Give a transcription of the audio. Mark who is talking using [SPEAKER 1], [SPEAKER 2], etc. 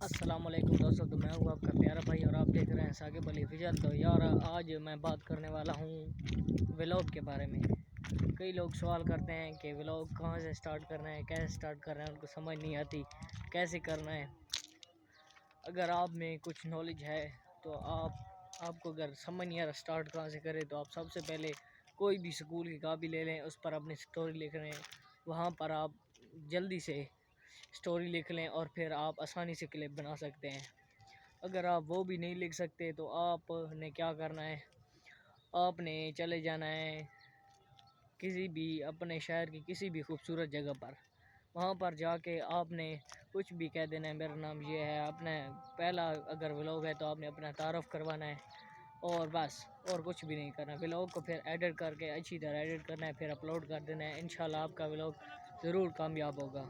[SPEAKER 1] अस्सलाम वालेकुम दोस्तों, तो मैं हूँ आपका प्यारा भाई और आप देख रहे हैं साकिब अली फिजल। तो यार आज मैं बात करने वाला हूँ व्लॉग के बारे में। कई लोग सवाल करते हैं कि व्लॉग कहाँ से स्टार्ट करना है, कैसे स्टार्ट करना है, उनको समझ नहीं आती कैसे करना है। अगर आप में कुछ नॉलेज है तो आपको अगर समझ नहीं आ रहा स्टार्ट कहाँ से करें, तो आप सबसे पहले कोई भी स्कूल की कापी ले लें, उस पर अपनी स्टोरी लिख रहे हैं, वहाँ पर आप जल्दी से स्टोरी लिख लें और फिर आप आसानी से क्लिप बना सकते हैं। अगर आप वो भी नहीं लिख सकते तो आपने क्या करना है, आपने चले जाना है किसी भी अपने शहर की किसी भी खूबसूरत जगह पर। वहाँ पर जाके आपने कुछ भी कह देना है, मेरा नाम ये है। अपने पहला अगर व्लॉग है तो आपने अपना तारुफ करवाना है और बस, और कुछ भी नहीं करना। व्लॉग को फिर एडिट करके अच्छी तरह एडिट करना है, फिर अपलोड कर देना है। इंशाल्लाह आपका व्लॉग ज़रूर कामयाब होगा।